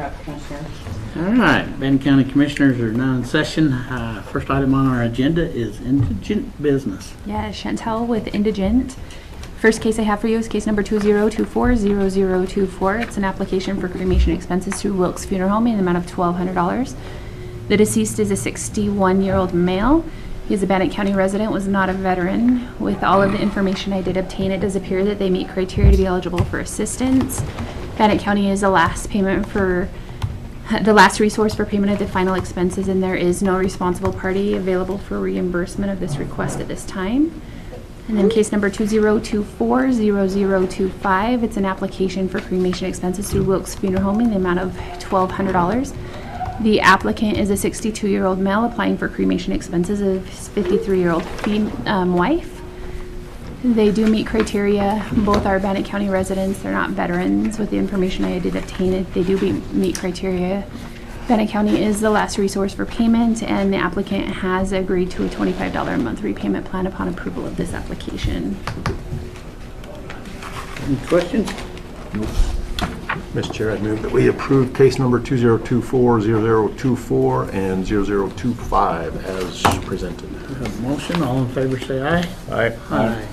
up, Commissioner. All right, Bannock County Commissioners are now in session. First item on our agenda is indigent business. Yeah, Chantel with Indigent. First case I have for you is case number 2024-0024. It's an application for cremation expenses through Wilkes Funeral Home in the amount of $1,200. The deceased is a 61-year-old male. He is a Bannock County resident, was not a veteran. With all of the information I did obtain, it does appear that they meet criteria to be eligible for assistance. Bannock County is the last resource for payment of the final expenses, and there is no responsible party available for reimbursement of this request at this time. And then case number 2024-0025, it's an application for cremation expenses through Wilkes Funeral Home in the amount of $1,200. The applicant is a 62-year-old male applying for cremation expenses of his 53-year-old wife. They do meet criteria. Both are Bannock County residents. They're not veterans. With the information I did obtain, they do meet criteria. Bannock County is the last resource for payment, and the applicant has agreed to a $25 a month repayment plan upon approval of this application. Any questions? Mr. Chair, I move that we approve case number 2024-0024 and 0025 as presented. We have a motion. All in favor say aye. Aye. Aye.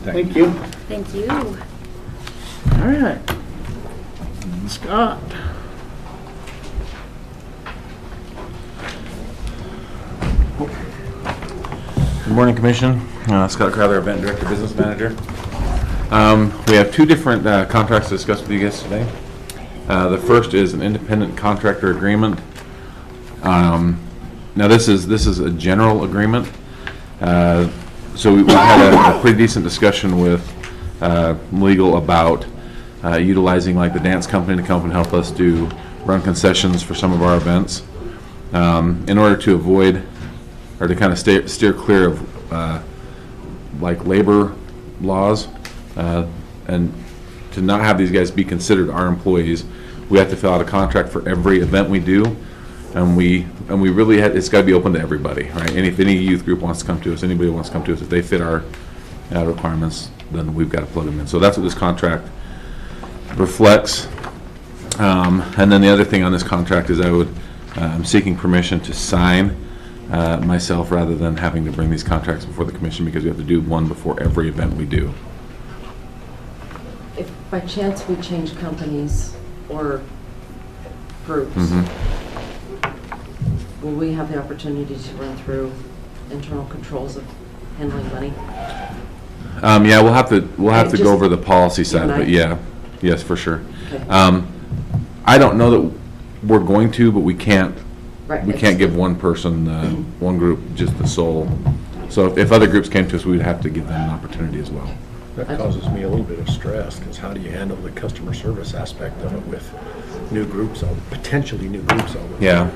Thank you. Thank you. All right. Scott. Good morning, Commission. Scott Crowther, Event Director, Business Manager. We have two different contracts to discuss with you guys today. The first is an independent contractor agreement. Now this is a general agreement. So we've had a pretty decent discussion with legal about utilizing like the dance company to come and help us run concessions for some of our events in order to avoid or to kind of steer clear of like labor laws and to not have these guys be considered our employees. We have to fill out a contract for every event we do. And we really it's got to be open to everybody, right? And if any youth group wants to come to us, anybody wants to come to us, if they fit our requirements, then we've got to plug them in. So that's what this contract reflects. And then the other thing on this contract is I'm seeking permission to sign myself rather than having to bring these contracts before the commission because we have to do one before every event we do. If by chance we change companies or groups, will we have the opportunity to run through internal controls of handling money? Yeah, we'll have to go over the policy side of it. Yeah, yes, for sure. Okay. I don't know that we're going to, but we can't. Right. We can't give one person, one group, just the sole. So if other groups came to us, we would have to give them an opportunity as well. That causes me a little bit of stress because how do you handle the customer service aspect of it with new groups, potentially new groups all the time? Yeah.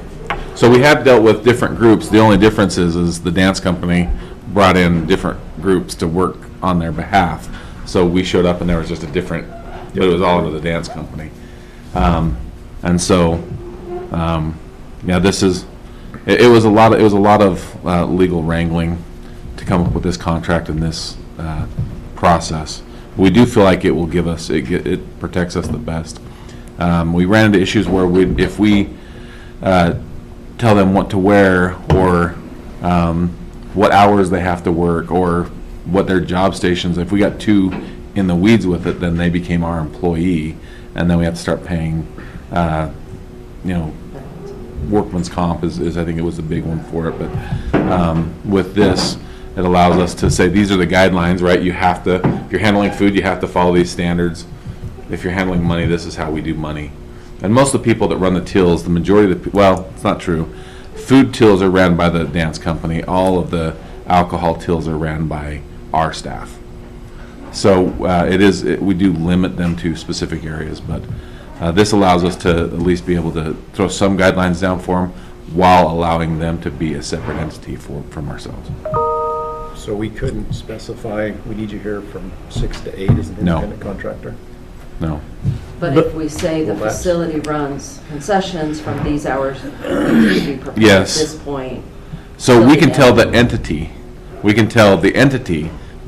So we have dealt with different groups. The only difference is the dance company brought in different groups to work on their behalf. So we showed up and there was just a different, but it was all under the dance company. And so, yeah, it was a lot of legal wrangling to come up with this contract and this process. We do feel like it will give us, it protects us the best. We ran into issues where if we tell them what to wear or what hours they have to work or what their job stations, if we got too in the weeds with it, then they became our employee and then we have to start paying, workman's comp is I think it was a big one for it. But with this, it allows us to say these are the guidelines, right? You have to, if you're handling food, you have to follow these standards. If you're handling money, this is how we do money. And most of the people that run the tills, the majority of well, it's not true. Food tills are ran by the dance company. All of the alcohol tills are ran by our staff. So we do limit them to specific areas, but This allows us to at least be able to throw some guidelines down for them while allowing them to be a separate entity from ourselves. So we couldn't specify, we need you here from 6 to 8 as an No. independent contractor? No. But if we say the Well, that's- facility runs concessions from these hours, we should be prepared at Yes. this point. So we can tell the entity,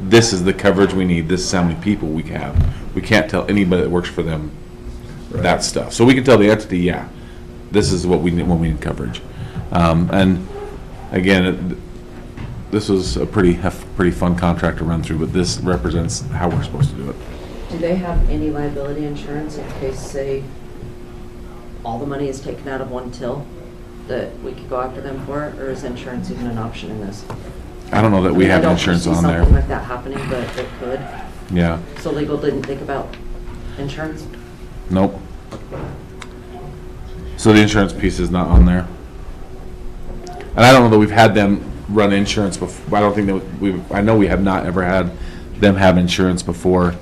this is the coverage we need, this is how many people we have. We can't tell anybody that works for them that stuff. So we can tell the entity, yeah, this is what we need when we need coverage. And again, this was a pretty fun contract to run through, but this represents how we're supposed to do it. Do they have any liability insurance in case, say, all the money is taken out of one till that we could go after them for it, or is insurance even an option in this? I don't know that we I have don't insurance foresee on something there. like that happening, but it could. Yeah, So legal didn't think about insurance? nope. So the insurance piece is not on there. And I don't know that we've had them run insurance before. I don't think that I know we have not ever had them have insurance before.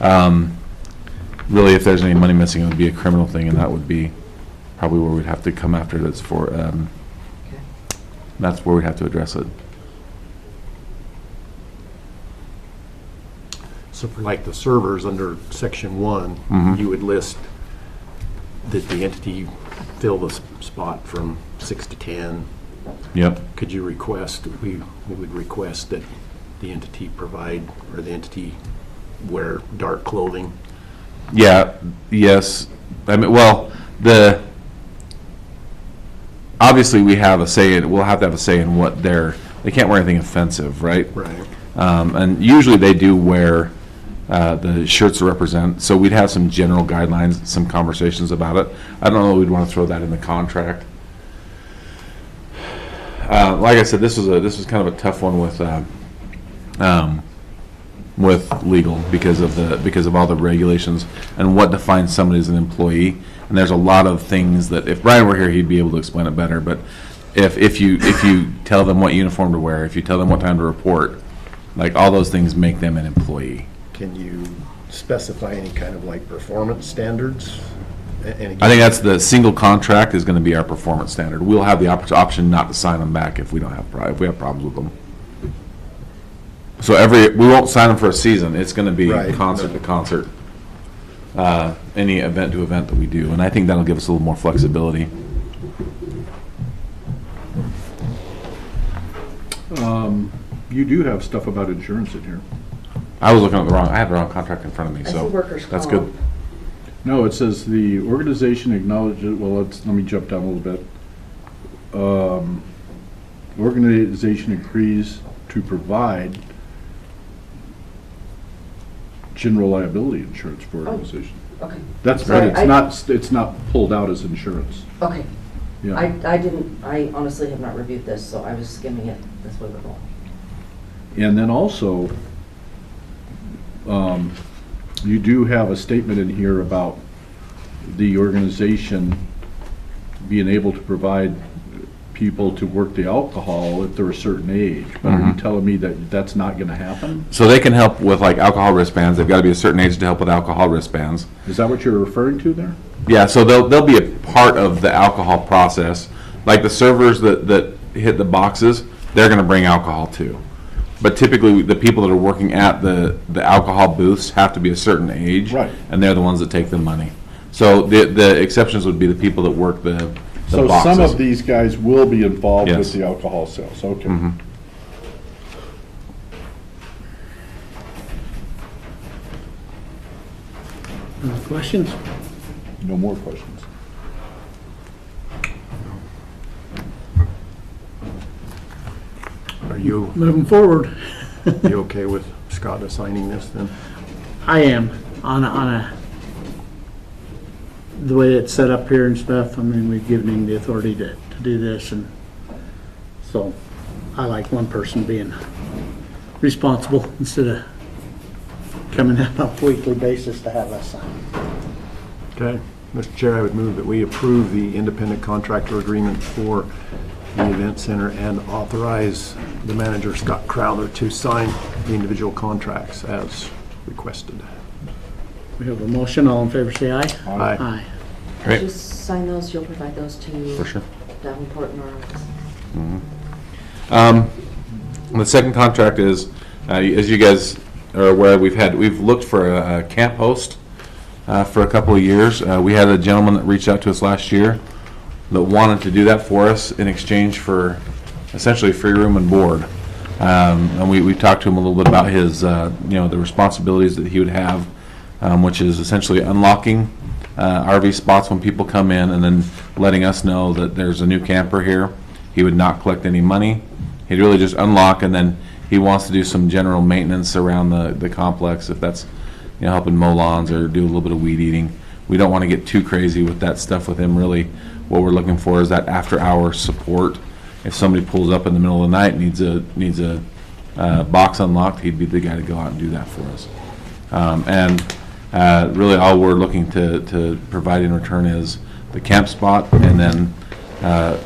Really, if there's any money missing, it would be a criminal thing, and that would be probably where we'd have to come after that's for, Okay. that's where we'd have to address it. So for like the servers under section 1, Mhm. you would list that the entity fill the spot from 6 to 10. Yep. Could you request, we would request that the entity provide, or the entity wear dark clothing? Yeah, yes. I mean, well, obviously we have a say we'll have to have a say in what they can't wear anything offensive, right? Right. And usually they do wear the shirts to represent, so we'd have some general guidelines, some conversations about it. I don't know that we'd want to throw that in the contract. Like I said, this was kind of a tough one with legal because of all the regulations and what defines somebody as an employee. And there's a lot of things that if Brian were here, he'd be able to explain it better. But if you tell them what uniform to wear, if you tell them what time to report, like all those things make them an employee. Can you specify any kind of like performance standards? And I think that's the single contract is going to be our performance standard. We'll have the option not to sign them back if we have problems with them. So we won't sign them for a season. It's going to be Right. concert to concert, any event to event that we do, and I think that'll give us a little more flexibility. You do have stuff about insurance in here. I was looking at I had the wrong contract in front of me, I see so workers' that's comp. good. No, it says the organization acknowledges, well, let me jump down a little bit. Organization agrees to provide general liability insurance for organization. Okay, That's, but Sorry, it's not pulled out as insurance. okay. Yeah. I honestly have not reviewed this, so I was skimming it this way we're going. And then also, you do have a statement in here about the organization being able to provide people to work the alcohol if they're a certain age. But are you telling me that that's not gonna happen? So they can help with like alcohol wristbands. They've got to be a certain age to help with alcohol wristbands. Is that what you're referring to there? Yeah, so they'll be a part of the alcohol process. Like the servers that hit the boxes, they're going to bring alcohol too. But typically, the people that are working at the alcohol booths have to be a certain age, Right. and they're the ones that take the money. So the exceptions would be the people that work the So boxes. some of these guys will be involved Yes. with the alcohol sales, okay. Mhm. Any questions? No more questions. Are you Moving forward. okay with Scott assigning this then? I am on the way it's set up here and stuff. I mean, we've given him the authority to do this, and so I like one person being responsible instead of coming in on a weekly basis to have us sign. Okay. Mr. Chair, I would move that we approve the independent contractor agreement for the event center and authorize the manager, Scott Crowther, to sign the individual contracts as requested. We have a motion. All in favor, say aye. Aye. Aye. Great. Could you sign those, you'll provide those to For sure. Davenport and our office? The second contract is, as you guys are aware, we've looked for a camp host for a couple of years. We had a gentleman that reached out to us last year that wanted to do that for us in exchange for essentially free room and board. And we talked to him a little bit about his, the responsibilities that he would have, which is essentially unlocking RV spots when people come in and then letting us know that there's a new camper here. He would not collect any money. He'd really just unlock, and then he wants to do some general maintenance around the complex, if that's, helping mow lawns or do a little bit of weed eating. We don't want to get too crazy with that stuff with him. Really, what we're looking for is that after-hour support. If somebody pulls up in the middle of the night and needs a box unlocked, he'd be the guy to go out and do that for us. Really, all we're looking to provide in return is the camp spot and then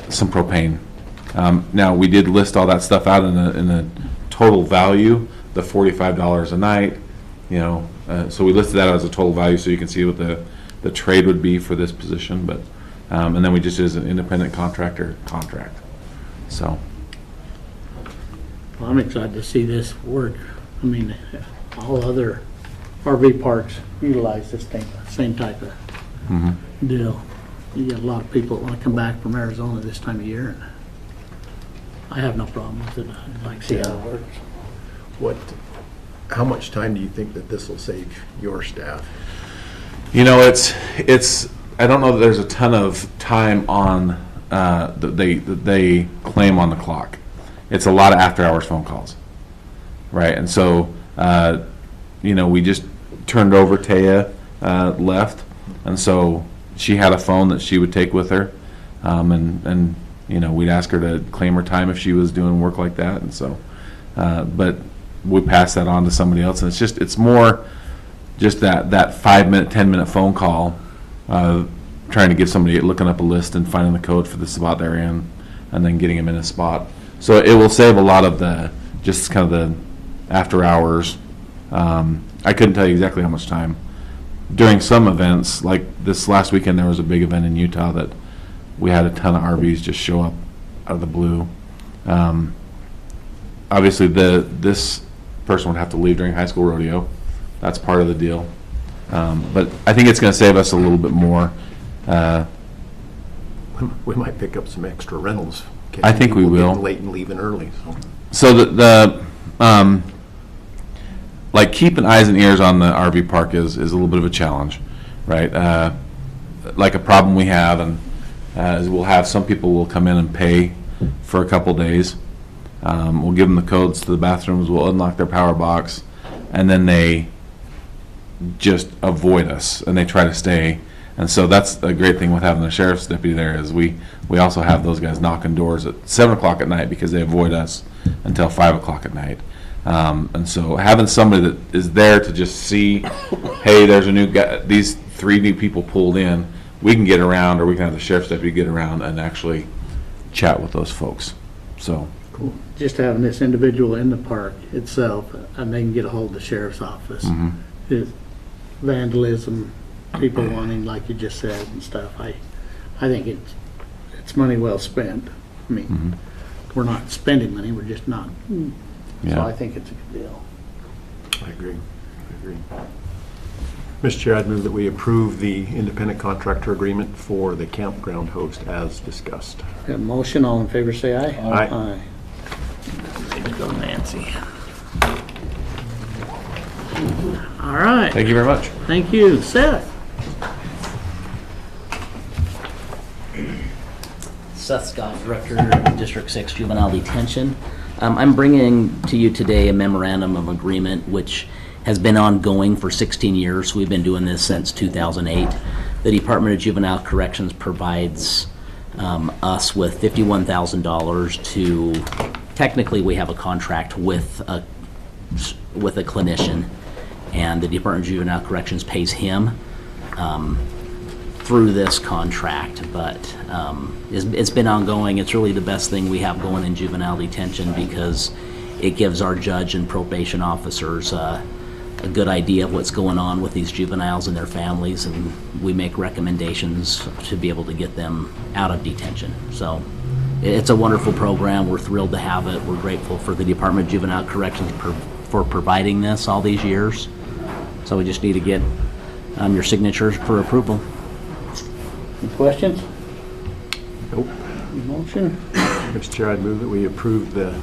some propane. Now, we did list all that stuff out in the total value, the $45 a night, so we listed that as a total value so you can see what the trade would be for this position, but, and then we just did an independent contractor contract, so. Well, I'm excited to see this work. I mean, all other RV parks utilize this same type of deal. You get a lot of people that want to come back from Arizona this time of year, and I have no problem with it. I'd like to see how it works. How much time do you think that this will save your staff? It's I don't know that there's a ton of time on that they claim on the clock. It's a lot of after hours phone calls, right? And so we just turned over Taya left, and so she had a phone that she would take with her, and we'd ask her to claim her time if she was doing work like that, and so but we pass that on to somebody else, and it's more just that 5-minute, 10-minute phone call, trying to get somebody looking up a list and finding the code for the spot they're in, and then getting them in a spot. So it will save a lot of the just kind of the after hours. I couldn't tell you exactly how much time. During some events, like this last weekend, there was a big event in Utah that we had a ton of RVs just show up out of the blue. Obviously, this person would have to leave during high school rodeo. That's part of the deal. But I think it's going to save us a little bit more. We might pick up some extra rentals. I think we will. Getting late and leaving early. So like keeping eyes and ears on the RV park is a little bit of a challenge, right? Like a problem we have, and is we'll have some people will come in and pay for a couple days. We'll give them the codes to the bathrooms. We'll unlock their power box, and then they just avoid us and they try to stay. And so that's a great thing with having the sheriff's deputy there is we also have those guys knocking doors at 7 o'clock at night because they avoid us until 5 o'clock at night. And so having somebody that is there to just see, hey, there's a new guy, these 3 new people pulled in, we can get around, or we can have the sheriff's deputy get around and actually chat with those folks. So Cool. Just having this individual in the park itself, and they can get a hold of the sheriff's office. Is vandalism, people wanting, like you just said, and stuff. I think it's money well spent. I mean, we're not spending money, we're just not. So I think it's a good deal. I agree. Mr. Chair, I'd move that we approve the independent contractor agreement for the campground host as discussed. Got a motion, all in favor say aye. Aye. Way to go, Nancy. All right, thank you very much. thank you. Seth? Seth Scott, Director of District 6 Juvenile Detention. I'm bringing to you today a memorandum of agreement which has been ongoing for 16 years. We've been doing this since 2008. The Department of Juvenile Corrections provides us with $51,000 to, technically we have a contract with a clinician, and the Department of Juvenile Corrections pays him through this contract, but it's been ongoing. It's really the best thing we have going in juvenile detention because it gives our judge and probation officers a good idea of what's going on with these juveniles and their families, and we make recommendations to be able to get them out of detention. So it's a wonderful program. We're thrilled to have it. We're grateful for the Department of Juvenile Corrections for providing this all these years. So we just need to get your signatures for approval. Any questions? Nope. Motion? Mr. Chair, I'd move that we approve the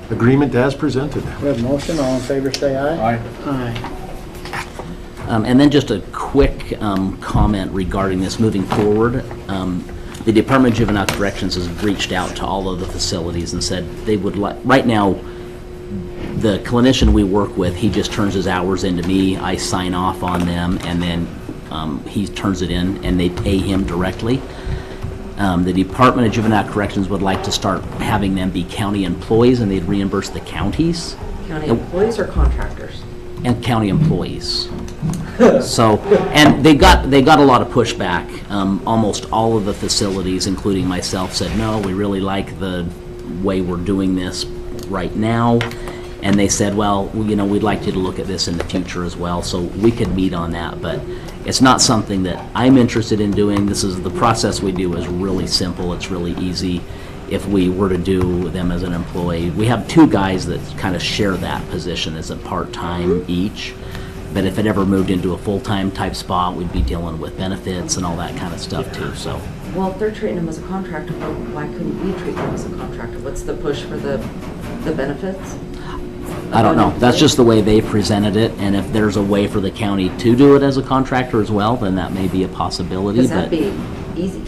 agreement as presented. We have a motion, all in favor say aye. Aye. Aye. And then just a quick comment regarding this moving forward. The Department of Juvenile Corrections has reached out to all of the facilities and said they would like, right now, the clinician we work with, he just turns his hours into me, I sign off on them, and then he turns it in and they pay him directly. The Department of Juvenile Corrections would like to start having them be county employees, and they'd reimburse the counties. County employees or contractors? And county employees. So, and they got a lot of pushback. Almost all of the facilities, including myself, said, no, we really like the way we're doing this right now. And they said, well, you know, we'd like you to look at this in the future as well. So we could meet on that, but it's not something that I'm interested in doing. This is the process we do is really simple. It's really easy. If we were to do them as an employee, we have two guys that kind of share that position as a part-time each. But if it ever moved into a full-time type spot, we'd be dealing with benefits and all that kind of stuff too, so. Well, if they're treating them as a contractor, why couldn't we treat them as a contractor? What's the push for the benefits? I don't know. That's just the way they presented it, and if there's a way for the county to do it as a contractor as well, then that may be a possibility, Because but. that'd be easy.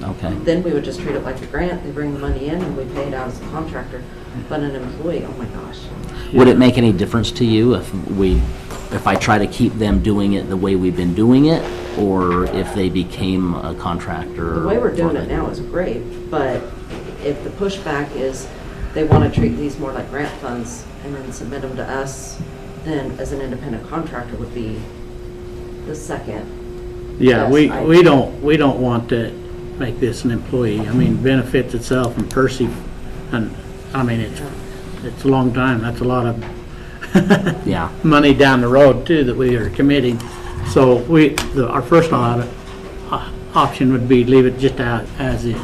Okay. Then we would just treat it like a grant. They bring the money in and we pay it out as a contractor. But an employee, oh my gosh. Would it make any difference to you if I try to keep them doing it the way we've been doing it, or if they became a contractor? The way we're doing it now is great, but if the pushback is they want to treat these more like grant funds and then submit them to us, then as an independent contractor would be the second. Yeah, Yes, we don't want to make this an employee. I mean, benefits itself and Percy, and I mean, it's a long time. That's a lot of Yeah. money down the road too that we are committing. So our first option would be leave it just out as is.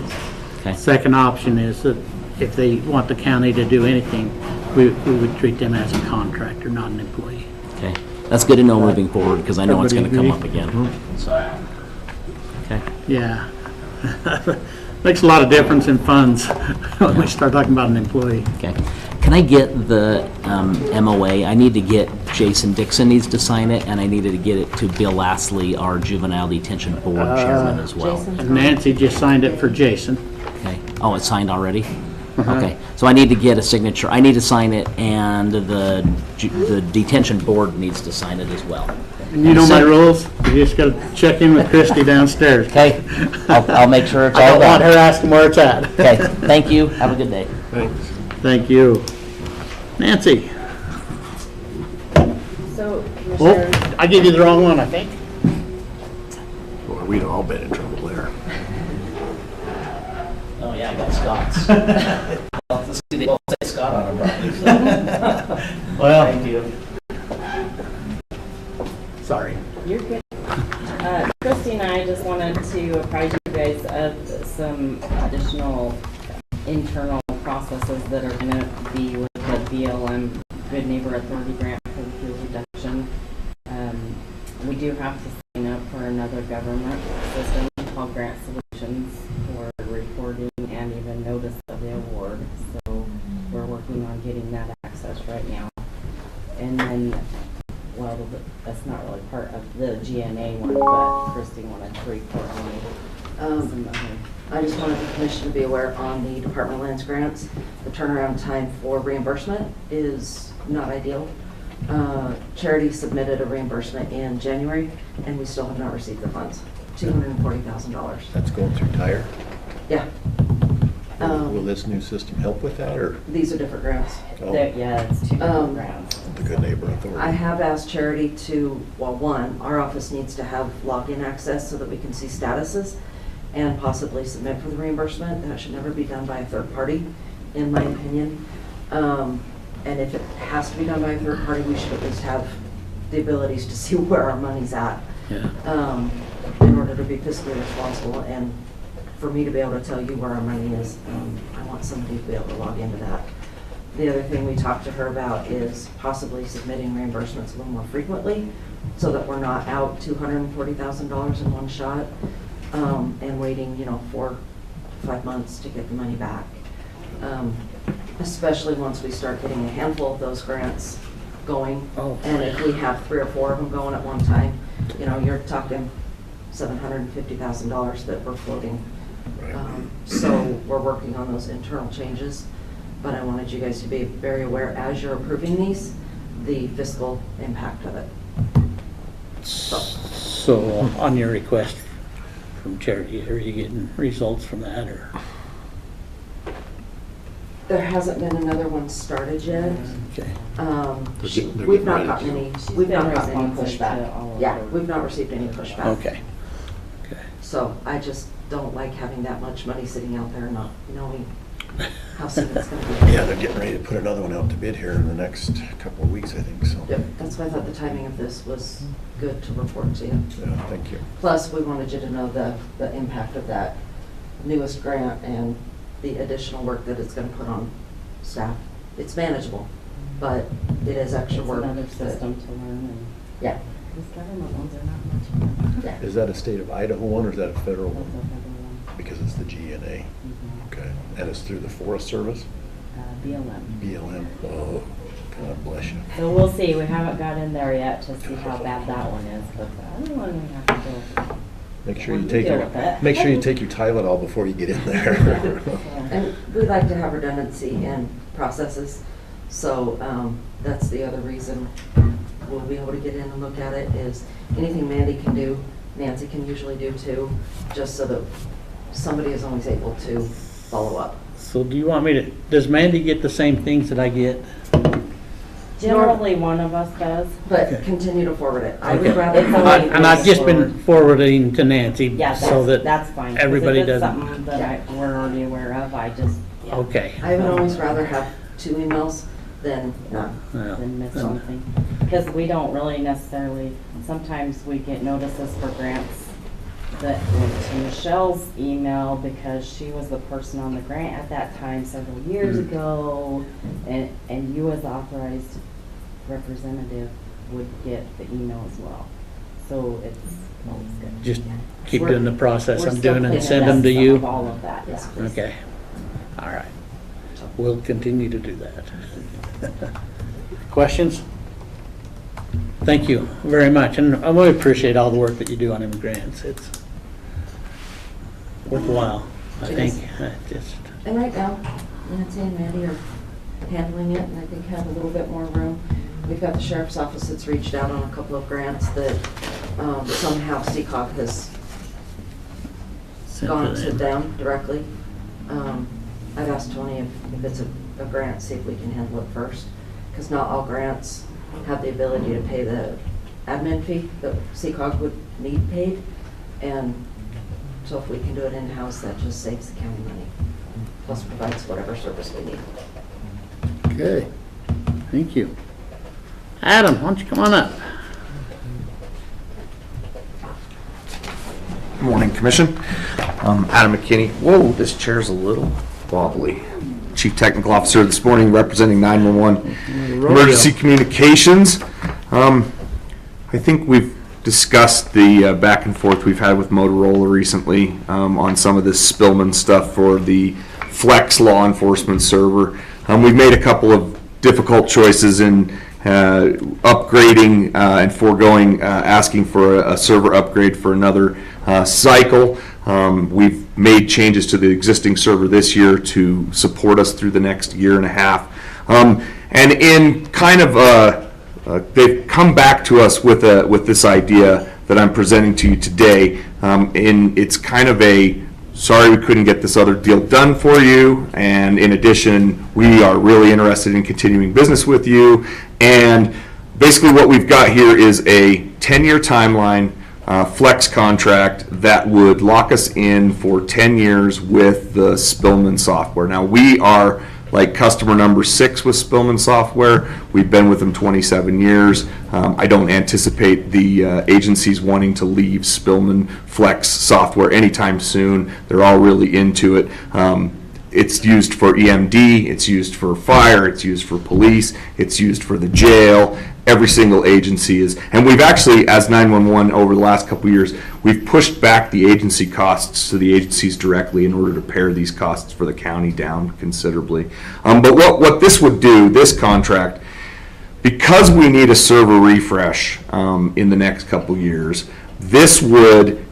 Okay. Second option is that if they want the county to do anything, we would treat them as a contractor, not an employee. Okay. That's good to know moving forward, because I know it's going to come up Everybody again. So. Okay. Yeah. Makes a lot of difference in funds when we start talking about an employee. Okay. Can I get the MOA? I need to get, Jason Dixon needs to sign it, and I needed to get it to Bill Lastly, our Juvenile Detention Board Chairman as well. Jason? And Nancy just signed it for Jason. Okay. Oh, it's signed already? Okay. So I need to get a signature. I need to sign it, and the detention board needs to sign it as well. And you know my rules, you just gotta check in with Christie downstairs. Okay. I'll make sure it's I all don't want her done. asking where it's at. Okay. Thank you. Have a good day. Thanks. Thank you. Nancy? So, Oh, Commissioners, I gave you the wrong one, I think. Boy, we'd all been in trouble there. Oh, yeah, I got Scott's. Let's see, they both say Scott on them, probably. Well, Thank you. sorry. you're good. Christy and I just wanted to apprise you guys of some additional internal processes that are going to be with the BLM Good Neighbor Authority grant for fuel reduction. We do have to sign up for another government system called Grant Solutions for reporting and even notice of the award. So we're working on getting that access right now. And then, well, that's not really part of the GNA one, but Christy wanted to report on some other. I just wanted the commission to be aware on the Department of Lands grants, the turnaround time for reimbursement is not ideal. Charity submitted a reimbursement in January, and we still have not received the funds, $240,000. That's going through Tire. Yeah. Will this new system help with that, or These are different grants. oh, Yeah, it's two different grounds. the Good Neighbor Authority? I have asked Charity to, well, one, our office needs to have login access so that we can see statuses and possibly submit for the reimbursement. That should never be done by a third party, in my opinion. And if it has to be done by a third party, we should at least have the abilities to see where our money's at. Yeah. In order to be fiscally responsible and for me to be able to tell you where our money is, I want somebody to be able to log into that. The other thing we talked to her about is possibly submitting reimbursements a little more frequently so that we're not out $240,000 in one shot and waiting, 4 to 5 months to get the money back. Especially once we start getting a handful of those grants going. Oh. And if we have 3 or 4 of them going at one time, you're talking $750,000 that we're floating. So we're working on those internal changes, but I wanted you guys to be very aware as you're approving these, the fiscal impact of it. So on your request from Charity, are you getting results from that, or? There hasn't been another one started yet. Okay. They're We've getting not ready gotten to. any, She's we've not been gotten any responsive to all pushback. of Yeah, our- we've not received any pushback. Okay. Okay. So I just don't like having that much money sitting out there not knowing how soon it's gonna be. Yeah, they're getting ready to put another one out to bid here in the next couple of weeks, I think, so. Yep, that's why I thought the timing of this was good to report to you. Yeah, thank you. Plus, we wanted you to know the impact of that newest grant and the additional work that it's gonna put on staff. It's manageable, but it is extra It's work. another that- system to learn, and Yeah, these government ones are not much fun. yeah. Is that a state of Idaho one or is that a federal That's a one? federal one. Because it's the GNA. Mhm. Okay. And it's through the Forest Service? BLM. BLM. Oh, God bless you. So we'll see, we haven't got in there yet to see how bad that one is, but the other one we have to go. Make sure you We'll take deal your, with it. make sure you take your Tylenol before you get in there. And we like to have redundancy in processes, so that's the other reason we'll be able to get in and look at it, is anything Mandy can do, Nancy can usually do too, just so that somebody is always able to follow up. So do you want me to, does Mandy get the same things that I get? Generally, one of us does. But Okay. continue to forward it. I Okay. would rather. It's only- And I've just been forwarding to Nancy Yeah, so that's that fine. 'cause everybody if it's doesn't. something that we're already aware of, I just, yeah, Okay. I would always rather have 2 emails than none. Well, than miss then- something. Because we don't really necessarily, sometimes we get notices for grants that went to Michelle's email because she was the person on the grant at that time several years Mhm. ago, and you as the authorized representative would get the email as well. So it's always good. Just keep We're- doing the process we're I'm still doing and cleaning send them to up you? All of that, yes, please. Okay. All right. We'll continue to do that. Questions? Thank you very much, and I really appreciate all the work that you do on them grants. It's worthwhile, I It think. is. Just, And right now, Nancy and Mandy are handling it, and I think have a little bit more room. We've got the sheriff's office that's reached out on a couple of grants that somehow CCOG has sent gone to to them. them directly. I've asked Tony if it's a grant, see if we can handle it first, because not all grants have the ability to pay the admin fee that CCOG would need paid. And so if we can do it in-house, that just saves the county money, plus provides whatever service we need. Okay, thank you. Adam, why don't you come on up? Morning, Commission. Adam McKinney. Whoa, this chair's a little wobbly. Chief Technical Officer this morning, representing 911 Emergency Communications. I think we've discussed the back and forth we've had with Motorola recently on some of this Spillman stuff for the Flex law enforcement server. We've made a couple of difficult choices in upgrading and foregoing asking for a server upgrade for another cycle. We've made changes to the existing server this year to support us through the next year and a half. And in kind of they've come back to us with this idea that I'm presenting to you today. It's kind of a sorry we couldn't get this other deal done for you, and in addition, we are really interested in continuing business with you. And basically what we've got here is a 10-year timeline flex contract that would lock us in for 10 years with the Spillman software. Now, we are like customer number 6 with Spillman Software. We've been with them 27 years. I don't anticipate the agencies wanting to leave Spillman Flex software anytime soon. They're all really into it. It's used for EMD, it's used for fire, it's used for police, it's used for the jail. Every single agency is, and we've actually, as 911 over the last couple of years, we've pushed back the agency costs to the agencies directly in order to pare these costs for the county down considerably. But what this would do, this contract, because we need a server refresh in the next couple of years, this would,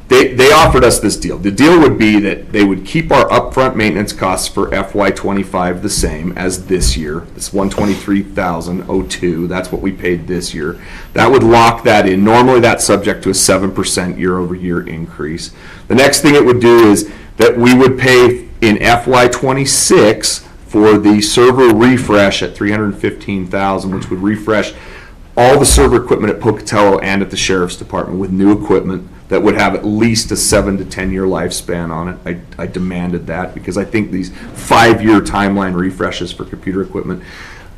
they offered us this deal. The deal would be that they would keep our upfront maintenance costs for FY25 the same as this year. It's $123,002. That's what we paid this year. That would lock that in. Normally that's subject to a 7% year-over-year increase. The next thing it would do is that we would pay in FY26 for the server refresh at $315,000, which would refresh all the server equipment at Pocatello and at the Sheriff's Department with new equipment that would have at least a 7 to 10 year lifespan on it. I demanded that because I think these 5-year timeline refreshes for computer equipment,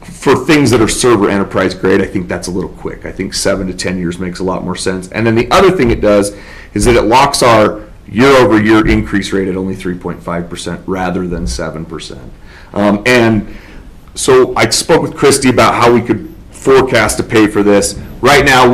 for things that are server enterprise grade, I think that's a little quick. I think 7 to 10 years makes a lot more sense. And then the other thing it does is that it locks our year-over-year increase rate at only 3.5% rather than 7%. And so I spoke with Christy about how we could forecast to pay for this. Right now,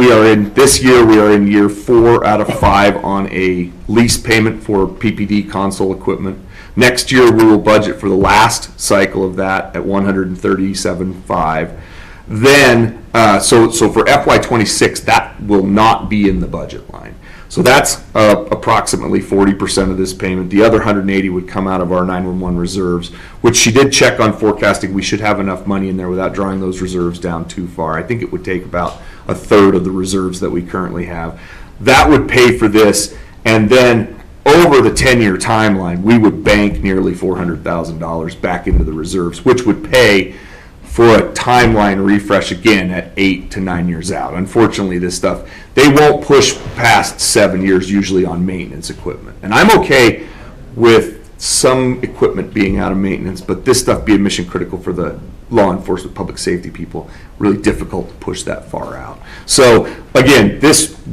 this year we are in year 4 out of 5 on a lease payment for PPD console equipment. Next year we will budget for the last cycle of that at $137,500. Then, so for FY26, that will not be in the budget line. So that's approximately 40% of this payment. The other 180 would come out of our 911 reserves, which she did check on forecasting. We should have enough money in there without drawing those reserves down too far. I think it would take about a third of the reserves that we currently have. That would pay for this, and then over the 10-year timeline, we would bank nearly $400,000 back into the reserves, which would pay for a timeline refresh again at 8 to 9 years out. Unfortunately, this stuff, they won't push past 7 years usually on maintenance equipment. And I'm okay with some equipment being out of maintenance, but this stuff being mission critical for the law enforcement, public safety people, really difficult to push that far out. So again,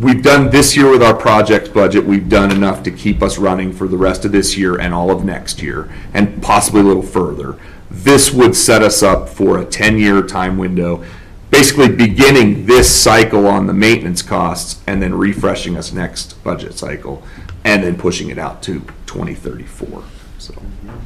we've done this year with our project budget. We've done enough to keep us running for the rest of this year and all of next year, and possibly a little further. This would set us up for a 10-year time window, basically beginning this cycle on the maintenance costs and then refreshing us next budget cycle and then pushing it out to 2034.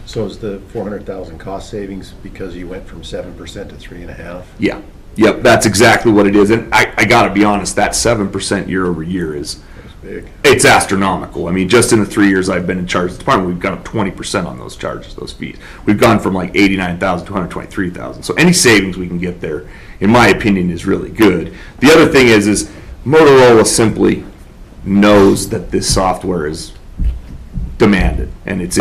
So is the 400,000 cost savings because you went from 7% to 3.5%? Yeah. Yep, that's exactly what it is. And I got to be honest, that 7% year over year is Big. It's astronomical. I mean, just in the 3 years I've been in charge of the department, we've gone up 20% on those charges, those fees. We've gone from like 89,000 to 123,000. So any savings we can get there, in my opinion, is really good. The other thing is Motorola simply knows that this software is demanded, and if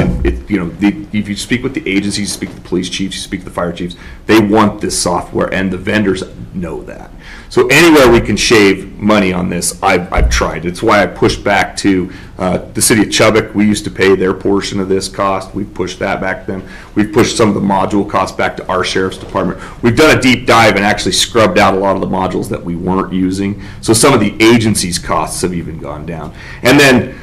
you speak with the agencies, you speak to the police chiefs, you speak to the fire chiefs, they want this software, and the vendors know that. So anywhere we can shave money on this, I've tried. It's why I pushed back to the city of Chubbuck. We used to pay their portion of this cost. We've pushed that back to them. We've pushed some of the module costs back to our sheriff's department. We've done a deep dive and actually scrubbed out a lot of the modules that we weren't using. So some of the agency's costs have even gone down. And then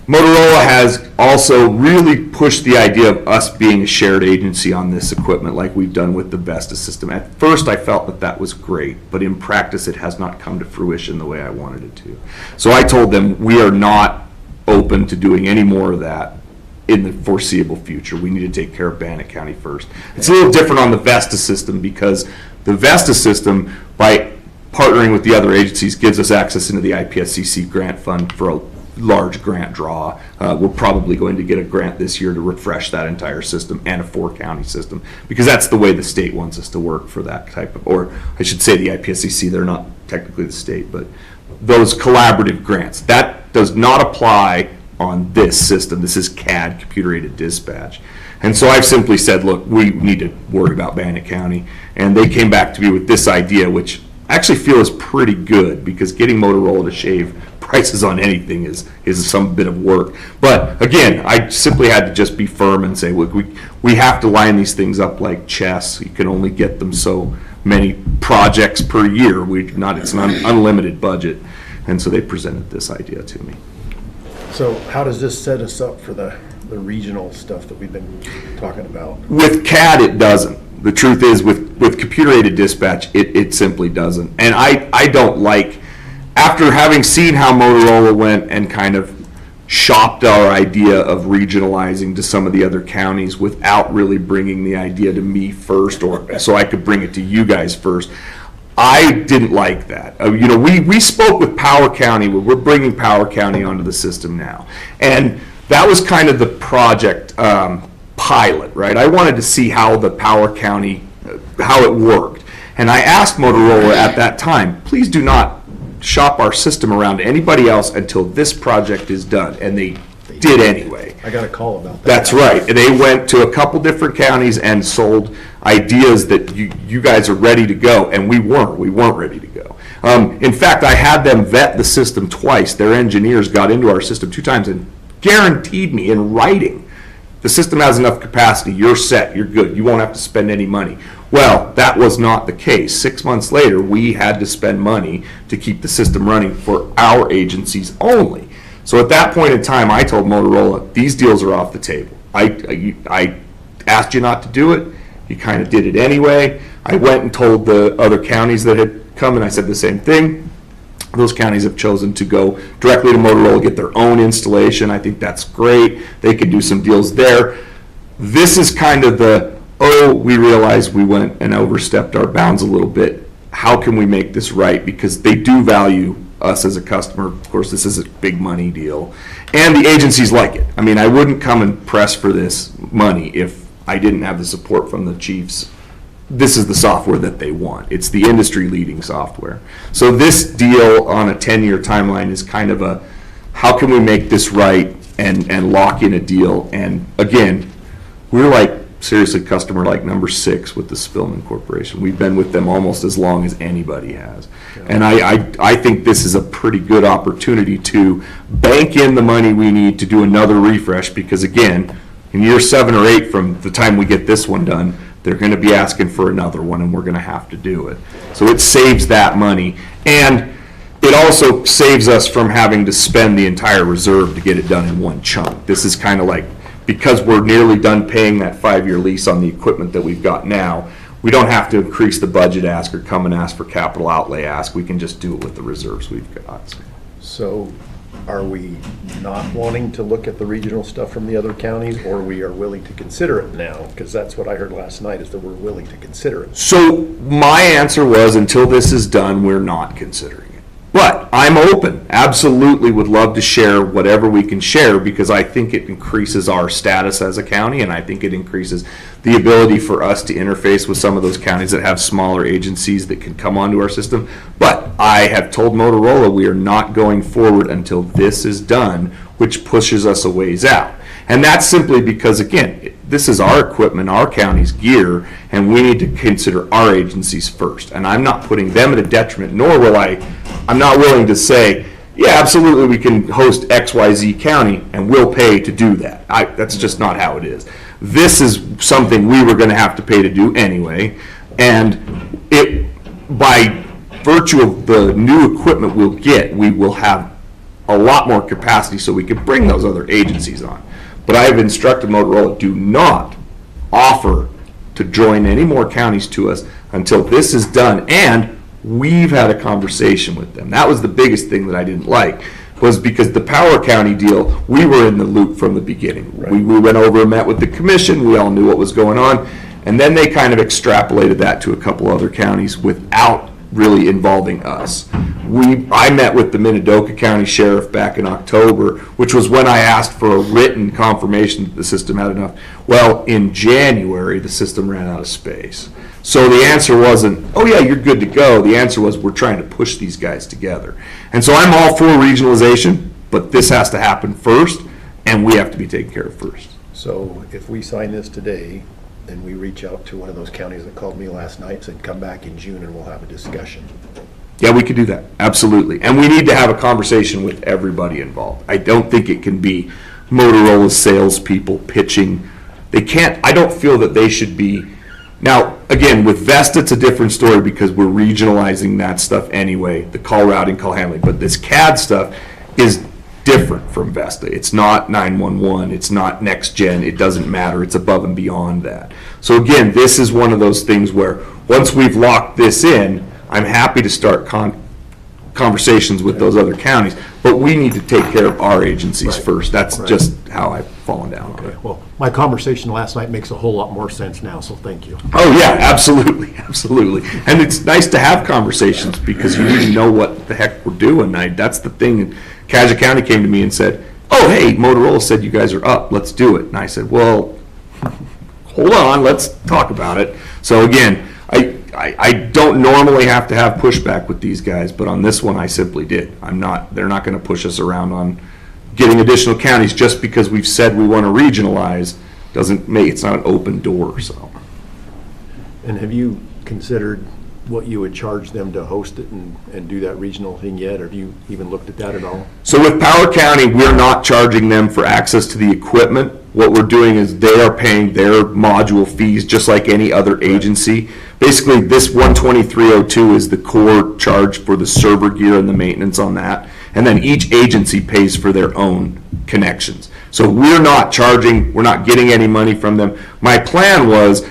Motorola has also really pushed the idea of us being a shared agency on this equipment like we've done with the Vesta system. At first I felt that that was great, but in practice it has not come to fruition the way I wanted it to. So I told them we are not open to doing any more of that in the foreseeable future. We need to take care of Bannock County first. It's a little different on the Vesta system because the Vesta system, by partnering with the other agencies, gives us access into the IPSCC grant fund for a large grant draw. We're probably going to get a grant this year to refresh that entire system and a 4-county system because that's the way the state wants us to work for that type of, or I should say the IPSCC, they're not technically the state, but those collaborative grants. That does not apply on this system. This is CAD, computer-aided dispatch. And so I've simply said, look, we need to worry about Bannock County. And they came back to me with this idea, which I actually feel is pretty good because getting Motorola to shave prices on anything is some bit of work. But again, I simply had to just be firm and say, look, we have to line these things up like chess. You can only get them so many projects per year. It's an unlimited budget. And so they presented this idea to me. So how does this set us up for the regional stuff that we've been talking about? With CAD, it doesn't. The truth is, with computer-aided dispatch, it simply doesn't. And I don't like, after having seen how Motorola went and kind of shopped our idea of regionalizing to some of the other counties without really bringing the idea to me first, or so I could bring it to you guys first, I didn't like that. We spoke with Power County. We're bringing Power County onto the system now. And that was kind of the project pilot, right? I wanted to see how the Power County, how it worked. And I asked Motorola at that time, please do not shop our system around to anybody else until this project is done. And they did anyway. I got a call about that. That's right. And they went to a couple different counties and sold ideas that you guys are ready to go, and we weren't. We weren't ready to go. In fact, I had them vet the system twice. Their engineers got into our system 2 times and guaranteed me in writing, the system has enough capacity, you're set, you're good, you won't have to spend any money. Well, that was not the case. 6 months later, we had to spend money to keep the system running for our agencies only. So at that point in time, I told Motorola, these deals are off the table. I asked you not to do it. You kind of did it anyway. I went and told the other counties that had come, and I said the same thing. Those counties have chosen to go directly to Motorola, get their own installation. I think that's great. They could do some deals there. This is kind of we realized we went and overstepped our bounds a little bit. How can we make this right? Because they do value us as a customer. Of course, this is a big money deal. And the agencies like it. I mean, I wouldn't come and press for this money if I didn't have the support from the chiefs. This is the software that they want. It's the industry-leading software. So this deal on a 10-year timeline is kind of a, how can we make this right and lock in a deal? And again, we're like, seriously, customer like number 6 with the Spillman Corporation. We've been with them almost as long as anybody has. And I think this is a pretty good opportunity to bank in the money we need to do another refresh, because again, in year 7 or 8 from the time we get this one done, they're going to be asking for another one, and we're going to have to do it. So it saves that money, and it also saves us from having to spend the entire reserve to get it done in one chunk. This is kind of like, because we're nearly done paying that 5-year lease on the equipment that we've got now, we don't have to increase the budget ask or come and ask for capital outlay ask. We can just do it with the reserves we've got. So are we not wanting to look at the regional stuff from the other counties, or we are willing to consider it now? Because that's what I heard last night, is that we're willing to consider it. So my answer was, until this is done, we're not considering it. But I'm open, absolutely would love to share whatever we can share, because I think it increases our status as a county, and I think it increases the ability for us to interface with some of those counties that have smaller agencies that can come onto our system. But I have told Motorola we are not going forward until this is done, which pushes us a ways out. And that's simply because, again, this is our equipment, our county's gear, and we need to consider our agencies first. And I'm not putting them at a detriment, nor will I'm not willing to say, yeah, absolutely, we can host XYZ county, and we'll pay to do that. That's just not how it is. This is something we were going to have to pay to do anyway, and by virtue of the new equipment we'll get, we will have a lot more capacity so we can bring those other agencies on. But I have instructed Motorola, do not offer to join any more counties to us until this is done, and we've had a conversation with them. That was the biggest thing that I didn't like, was because the Power County deal, we were in the loop from the beginning. Right. We went over and met with the commission, we all knew what was going on, and then they kind of extrapolated that to a couple other counties without really involving us. I met with the Minidoka County Sheriff back in October, which was when I asked for a written confirmation that the system had enough. Well, in January, the system ran out of space. So the answer wasn't, oh yeah, you're good to go. The answer was, we're trying to push these guys together. And so I'm all for regionalization, but this has to happen first, and we have to be taken care of first. So if we sign this today, and we reach out to one of those counties that called me last night, said come back in June and we'll have a discussion. Yeah, we could do that, absolutely. And we need to have a conversation with everybody involved. I don't think it can be Motorola's salespeople pitching. They can't, I don't feel that they should be. Now, again, with Vesta, it's a different story because we're regionalizing that stuff anyway, the call routing, call handling. But this CAD stuff is different from Vesta. It's not 911, it's not next gen, it doesn't matter, it's above and beyond that. So again, this is one of those things where once we've locked this in, I'm happy to start conversations with those other counties, but we need to take care of our agencies Right. first. That's Right. just how I've fallen down on Okay, it. well, my conversation last night makes a whole lot more sense now, so thank you. Oh, yeah, absolutely, absolutely. And it's nice to have conversations because you need to know what the heck we're doing. That's the thing. Cassia County came to me and said, oh, hey, Motorola said you guys are up, let's do it. And I said, well, hold on, let's talk about it. So again, I don't normally have to have pushback with these guys, but on this one, I simply did. They're not gonna push us around on getting additional counties just because we've said we want to regionalize, it's not an open door, so. And have you considered what you would charge them to host it and do that regional thing yet? Or have you even looked at that at all? So with Power County, we're not charging them for access to the equipment. What we're doing is they are paying their module fees just like any other agency. Basically, this 12302 is the core charge for the server gear and the maintenance on that. And then each agency pays for their own connections. So we're not charging, we're not getting any money from them. My plan was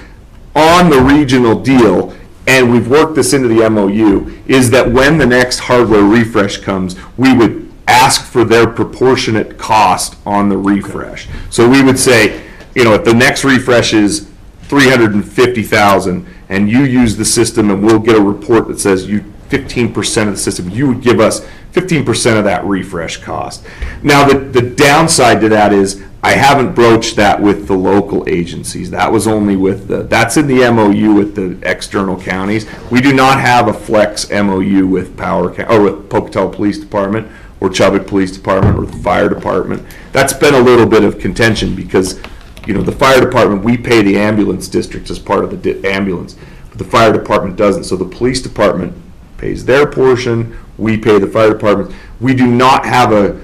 on the regional deal, and we've worked this into the MOU, is that when the next hardware refresh comes, we would ask for their proportionate cost on the refresh. So we would say, if the next refresh is $350,000 and you use the system and we'll get a report that says 15% of the system, you would give us 15% of that refresh cost. Now, the downside to that is I haven't broached that with the local agencies. That was only that's in the MOU with the external counties. We do not have a flex MOU with with Pocatello Police Department or Chubbuck Police Department or the Fire Department. That's been a little bit of contention because, the Fire Department, we pay the ambulance districts as part of the ambulance, but the Fire Department doesn't. So the Police Department pays their portion, we pay the Fire Department. We do not have a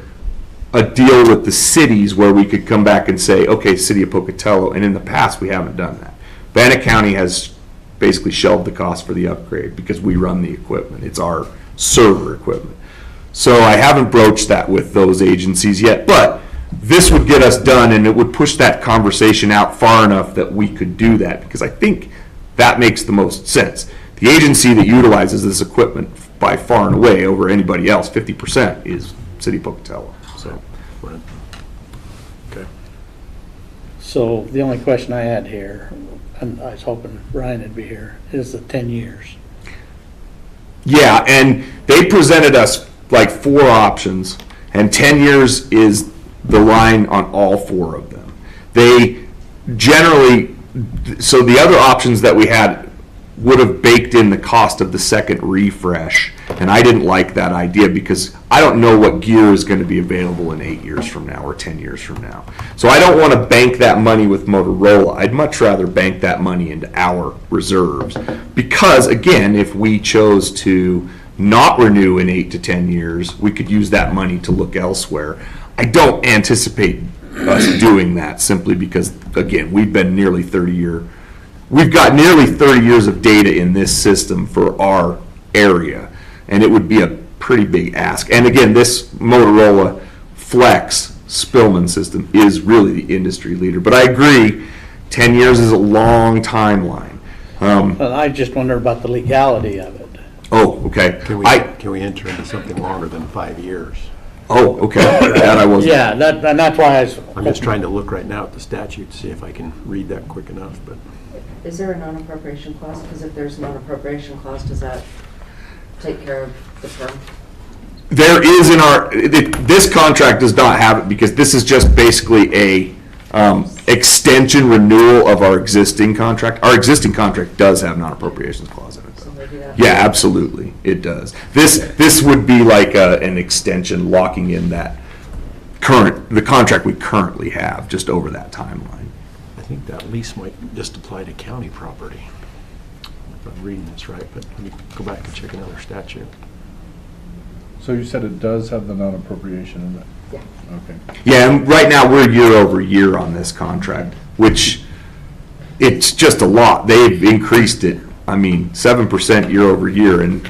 deal with the cities where we could come back and say, okay, City of Pocatello, and in the past, we haven't done that. Bannock County has basically shelved the cost for the upgrade because we run the equipment. It's our server equipment. So I haven't broached that with those agencies yet, but this would get us done and it would push that conversation out far enough that we could do that because I think that makes the most sense. The agency that utilizes this equipment by far and away over anybody else, 50%, is City of Pocatello. So. Right. Okay. So the only question I had here, and I was hoping Brian would be here, is the 10 years. Yeah, and they presented us like 4 options, and 10 years is the line on all 4 of them. They generally, so the other options that we had would have baked in the cost of the second refresh, and I didn't like that idea because I don't know what gear is going to be available in 8 years from now or 10 years from now. So I don't want to bank that money with Motorola. I'd much rather bank that money into our reserves because, again, if we chose to not renew in 8 to 10 years, we could use that money to look elsewhere. I don't anticipate us doing that simply because, again, we've got nearly 30 years of data in this system for our area, and it would be a pretty big ask. And again, this Motorola Flex Spillman system is really the industry leader. But I agree, 10 years is a long timeline. Well, I just wonder about the legality of it. Oh, okay. Can we enter into something longer than 5 years? Oh, okay. That I wasn't. Yeah, and that's why I was. I'm just trying to look right now at the statute to see if I can read that quick enough, but. Is there a non-appropriation clause? Because if there's a non-appropriation clause, does that take care of the term? There is this contract does not have it because this is just basically a extension renewal of our existing contract. Our existing contract does have non-appropriations clause in it. So maybe that. Yeah, absolutely, it does. This would be like an extension locking in the contract we currently have just over that timeline. I think that lease might just apply to county property, if I'm reading this right, but let me go back and check another statute. So you said it does have the non-appropriation in it? Yeah. Okay. Yeah, and right now, we're year over year on this contract, which, it's just a lot. They've increased it, 7% year over year, and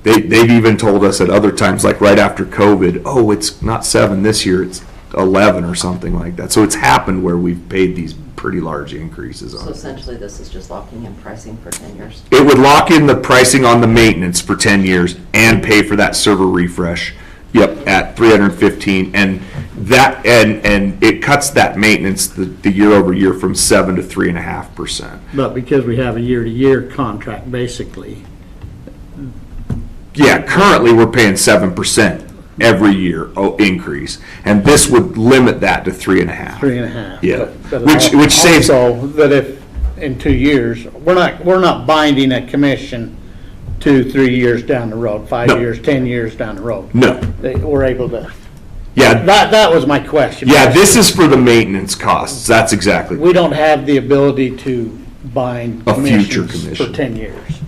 they've even told us at other times, like right after COVID, oh, it's not 7 this year, it's 11 or something like that. So it's happened where we've paid these pretty large increases on So it. essentially, this is just locking in pricing for 10 years. It would lock in the pricing on the maintenance for 10 years and pay for that server refresh. Yep, at 315, and that, and it cuts that maintenance, the year over year, from 7 to 3.5%. But because we have a year-to-year contract, basically, Yeah, currently, we're paying 7% every year increase, and this would limit that to 3.5. 3.5. Yeah. But Which saves- Also, that if, in 2 years, we're not binding a commission 2-3 years down the road, 5 No. years, 10 years down the road. No, We're able to, yeah, that was my question. yeah, this is for the maintenance costs, that's exactly. We don't have the ability to bind A future commissions for commission. 10 years.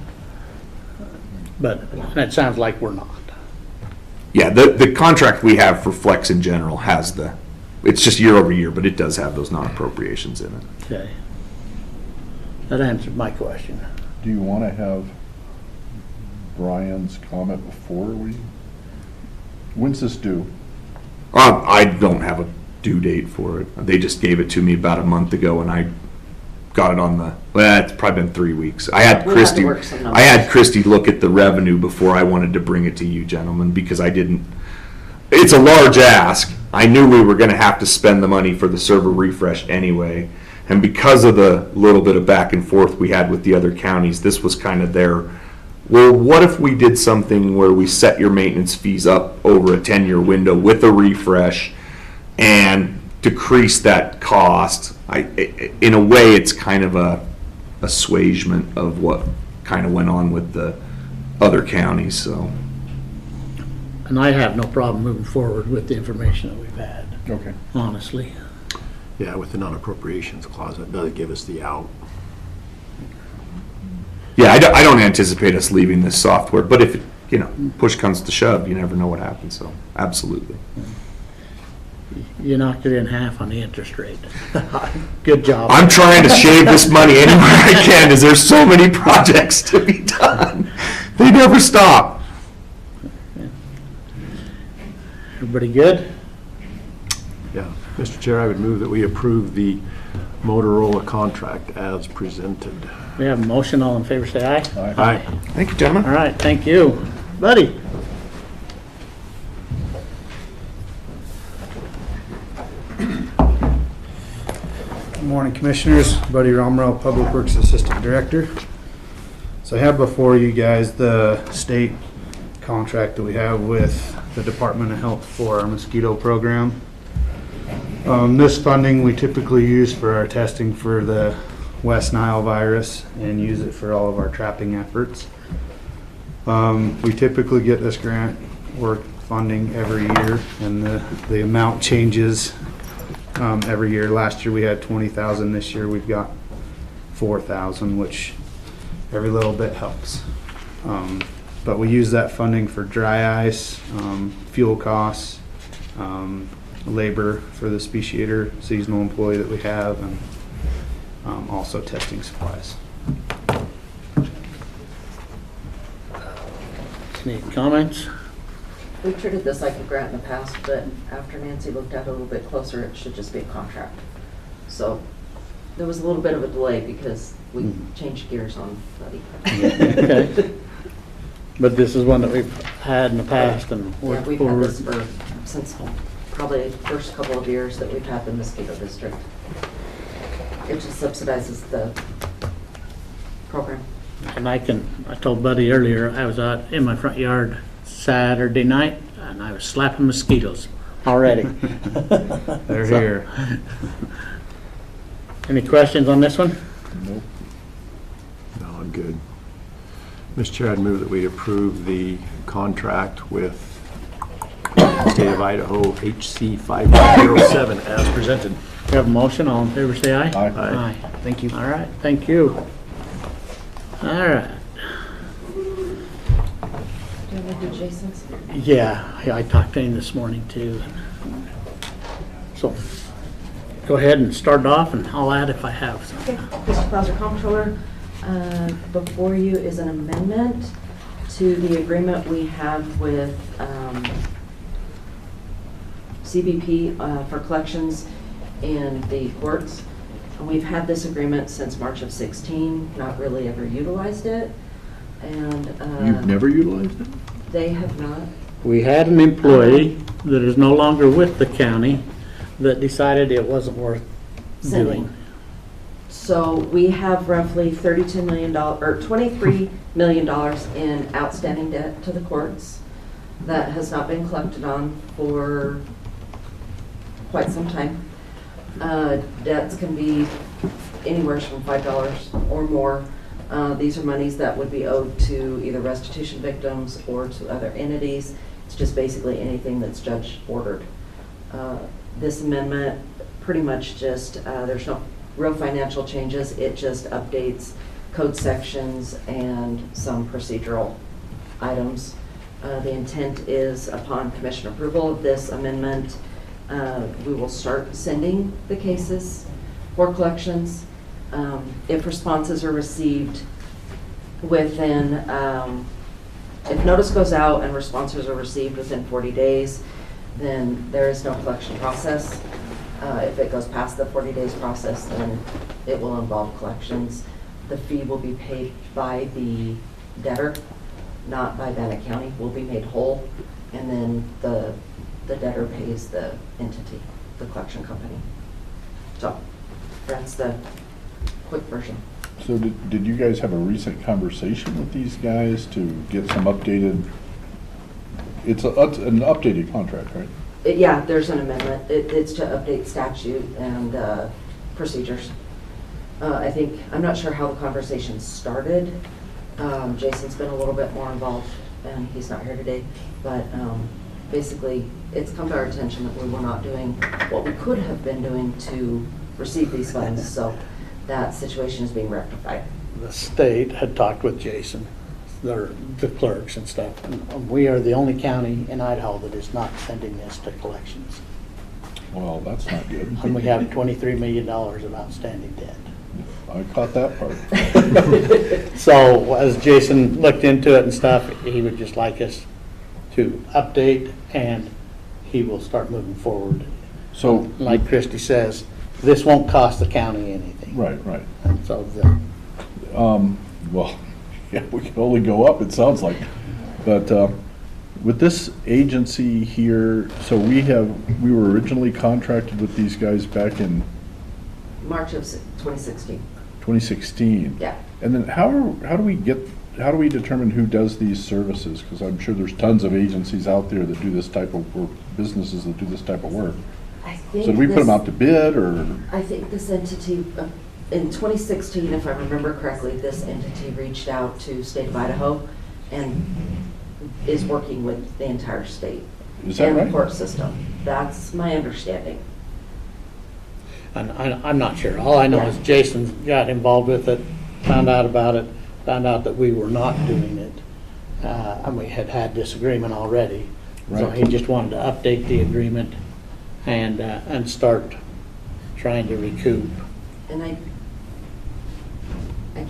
But it sounds like we're not. Yeah, the contract we have for Flex in general has it's just year over year, but it does have those non-appropriations in it. Okay. That answered my question. Do you want to have Brian's comment before when's this due? I don't have a due date for it. They just gave it to me about a month ago, and I got it on it's probably been 3 weeks. I had We'll have to Christie, work some I had numbers. Christie look at the revenue before I wanted to bring it to you gentlemen, because it's a large ask. I knew we were gonna have to spend the money for the server refresh anyway, and because of the little bit of back and forth we had with the other counties, this was kind of well, what if we did something where we set your maintenance fees up over a 10-year window with a refresh and decrease that cost? In a way, it's kind of a assuagement of what kind of went on with the other counties, so. And I have no problem moving forward with the information that we've had, Okay. honestly. Yeah, with the non-appropriations clause, it does give us the out. Yeah, I don't anticipate us leaving this software, but if, push comes to shove, you never know what happens, so, absolutely. You knocked it in half on the interest rate. Good job. I'm trying to shave this money anywhere I can, because there's so many projects to be done. They never stop. Everybody good? Yeah. Mr. Chair, I would move that we approve the Motorola contract as presented. We have a motion, all in favor, say aye. Aye. Thank you, gentlemen. All right, thank you. Buddy? Good morning, Commissioners. Buddy Romero, Public Works Assistant Director. So I have before you guys the state contract that we have with the Department of Health for our mosquito program. This funding we typically use for our testing for the West Nile virus and use it for all of our trapping efforts. We typically get this grant work funding every year, and the amount changes every year. Last year we had 20,000. This year we've got 4,000, which every little bit helps. But we use that funding for dry ice, fuel costs, labor for the speciator seasonal employee that we have, and also testing supplies. Any comments? We've treated this like a grant in the past, but after Nancy looked at it a little bit closer, it should just be a contract. So there was a little bit of a delay because we changed gears on Buddy. Okay. But this is one that we've had in the past and Yeah, worked we've had forward. this for, since probably the first couple of years that we've had the mosquito district. It just subsidizes the program. And I told Buddy earlier, I was out in my front yard Saturday night and I was slapping mosquitoes already. They're So- here. Any questions on this one? Nope. No, I'm good. Mr. Chair, I'd move that we approve the contract with State of Idaho HC 5507 as presented. We have a motion, all in favor say aye. Aye. Thank you. All right, thank you. All right. you want to do Jason's? Yeah, I talked to him this morning too. So, go ahead and start off and I'll add if I have some. Okay, Mr. Clauser, Comptroller, before you is an amendment to the agreement we have with CBP for collections in the courts. And we've had this agreement since March of 16, not really ever utilized it. And You've never utilized it? they have not. We had an employee that is no longer with the county that decided it wasn't worth Sending. doing. So we have roughly $32 million, or $23 million in outstanding debt to the courts that has not been collected on for quite some time. Debts can be anywhere from $5 or more. These are monies that would be owed to either restitution victims or to other entities. It's just basically anything that's judge ordered. This amendment pretty much just, there's no real financial changes. It just updates code sections and some procedural items. The intent is upon commission approval of this amendment, we will start sending the cases for collections. If responses are received within, if notice goes out and responses are received within 40 days, then there is no collection process. If it goes past the 40 days process, then it will involve collections. The fee will be paid by the debtor, not by Bannock County, will be made whole, and then the debtor pays the entity, the collection company. So that's the quick version. So did you guys have a recent conversation with these guys to get some updated, it's an updated contract, right? Yeah, there's an amendment. It's to update statute and procedures. I think, I'm not sure how the conversation started. Jason's been a little bit more involved and he's not here today, but basically it's come to our attention that we were not doing what we could have been doing to receive these funds, so that situation is being rectified. The state had talked with Jason, the clerks and stuff, and we are the only county in Idaho that is not sending this to collections. Well, that's not good. And we have $23 million of outstanding debt. I caught that part. So as Jason looked into it and stuff, he would just like us to update and he will start moving forward. So, Like Christie says, this won't cost the county anything. right. And so Well, yeah, we can only go up, it sounds like. But with this agency here, so we were originally contracted with these guys back in March of 2016. 2016. Yeah. And then how do we determine who does these services? Because I'm sure there's tons of agencies out there that do this type of work, businesses that do this type of work. I think So do we put them out to bid, or? I think this entity, in 2016, if I remember correctly, this entity reached out to state of Idaho and is working with the entire state. Is that and right? the court system. That's my understanding. And I'm not sure. All I know is Jason got involved with it, found out about it, found out that we were not doing it. And we had disagreement already. So Right. he just wanted to update the agreement and start trying to recoup. And I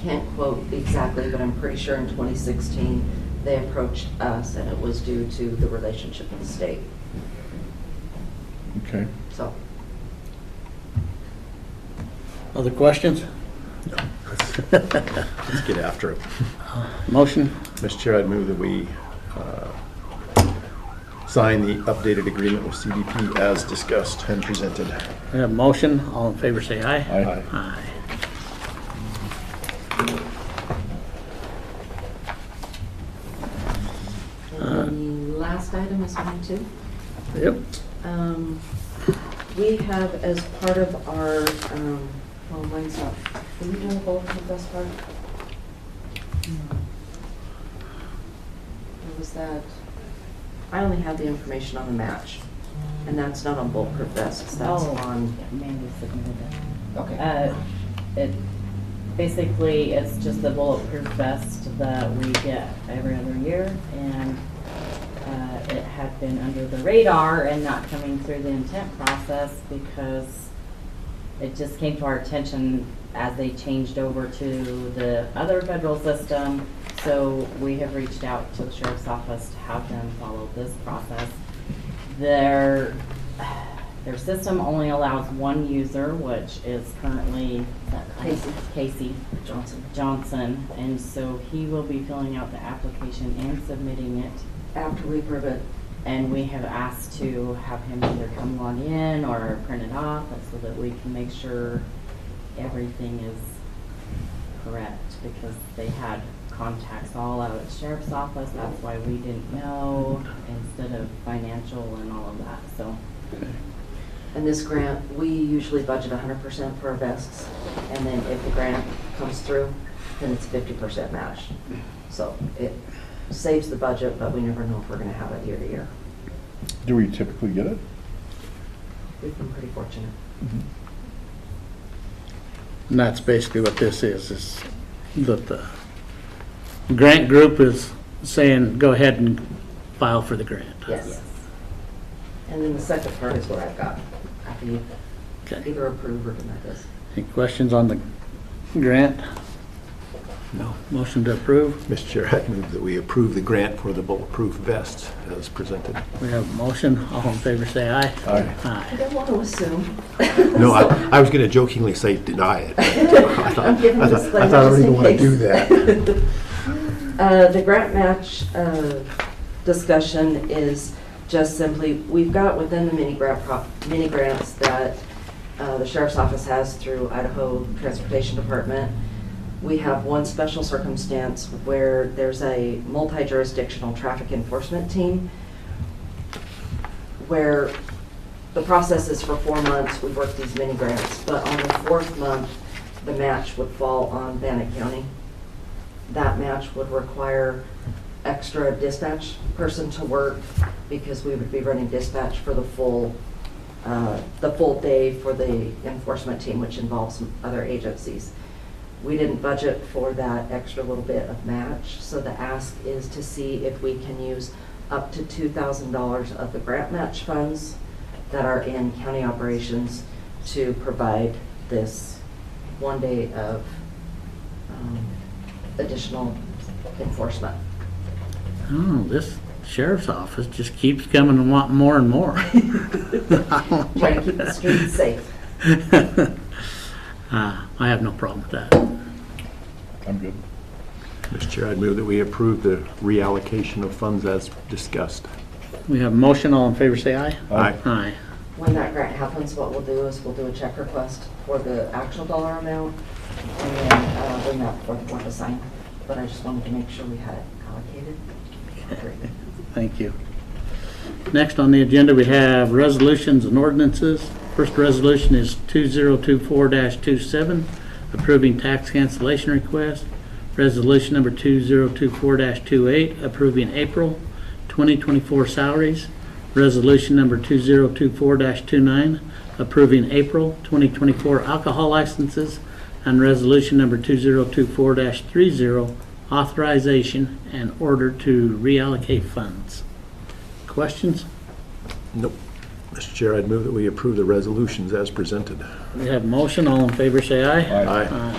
can't quote exactly, but I'm pretty sure in 2016, they approached us and it was due to the relationship with the state. Okay. So, Other questions? Let's get after it. Motion? Mr. Chair, I'd move that we sign the updated agreement with CDP as discussed and presented. We have a motion. All in favor say aye. Aye. Aye. and the last item is mine too. Yep. We have as part of our, well, mine's not, are you doing the bulletin vest part? Or was that, I only have the information on the match, and that's not on bulletproof vests, that's Oh. on, Mandy submitted it. okay. It basically is just the bulletproof vest that we get every other year, and it had been under the radar and not coming through the intent process because it just came to our attention as they changed over to the other federal system. So we have reached out to the sheriff's office to have them follow this process. Their system only allows one user, which is currently Casey Johnson, and so he will be filling out the application and submitting it. After we approve it. And we have asked to have him either come log in or print it off so that we can make sure everything is correct, because they had contacts all out at the sheriff's office. That's why we didn't know, instead of financial and all of that, so. And this grant, we usually budget 100% for our vests, and then if the grant comes through, then it's 50% matched. So it saves the budget, but we never know if we're gonna have it year to year. Do we typically get it? We've been pretty fortunate. And that's basically what this is that the grant group is saying, go ahead and file for the grant. Yes. And then the second part is what I've got, after you Okay. either approve or deny this. Any questions on the grant? No. Motion to approve. Mr. Chair, I move that we approve the grant for the bulletproof vests as presented. We have a motion. All in favor, say aye. Aye. I Aye. don't want to assume. No, I was going to jokingly say deny it. I'm giving a disclaimer I thought I just didn't in want to case. do that. The grant match discussion is just simply, we've got within the mini grants that the sheriff's office has through Idaho Transportation Department. We have one special circumstance where there's a multi-jurisdictional traffic enforcement team where the process is for 4 months. We work these mini grants, but on the 4th month, the match would fall on Bannock County. That match would require extra dispatch person to work because we would be running dispatch for the full day for the enforcement team, which involves other agencies. We didn't budget for that extra little bit of match, so the ask is to see if we can use up to $2,000 of the grant match funds that are in county operations to provide this 1 day of additional enforcement. Oh, this sheriff's office just keeps coming and wanting more and more. Trying to keep the streets safe. I have no problem with that. I'm good. Mr. Chair, I'd move that we approve the reallocation of funds as discussed. We have a motion. All in favor, say aye. Aye. Aye. When that grant happens, what we'll do is we'll do a check request for the actual dollar amount and then bring that before the board to sign. But I just wanted to make sure we had it allocated. Thank you. Next on the agenda, we have resolutions and ordinances. First resolution is 2024-27, approving tax cancellation request. Resolution number 2024-28, approving April 2024 salaries. Resolution number 2024-29, approving April 2024 alcohol licenses. And resolution number 2024-30, authorization and order to reallocate funds. Questions? Nope. Mr. Chair, I'd move that we approve the resolutions as presented. We have a motion. All in favor, say aye. Aye. Aye.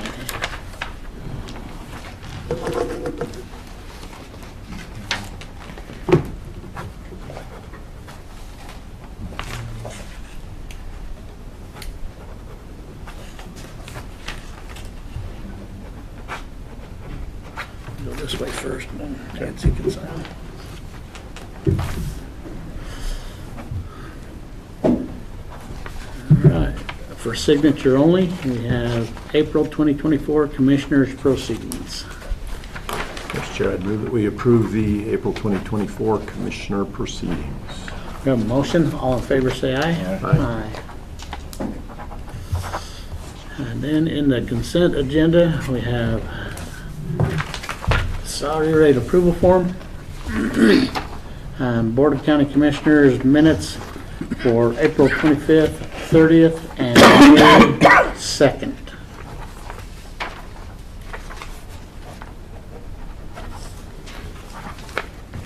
Go this way first, and then Nancy can sign. All right, for signature only, we have April 2024 Commissioners' Proceedings. Mr. Chair, I'd move that we approve the April 2024 Commissioner Proceedings. We have a motion. All in favor, say aye. Aye. And then in the consent agenda, we have salary rate approval form, Board of County Commissioners minutes for April 25th, 30th, and January 2nd.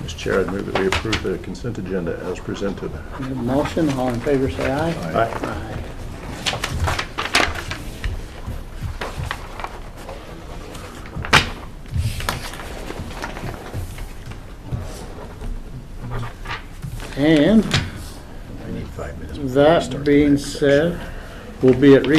Mr. Chair, I'd move that we approve the consent agenda as presented. We have a motion, all in favor say aye. Aye. And I need 5 minutes. that being said, we'll be at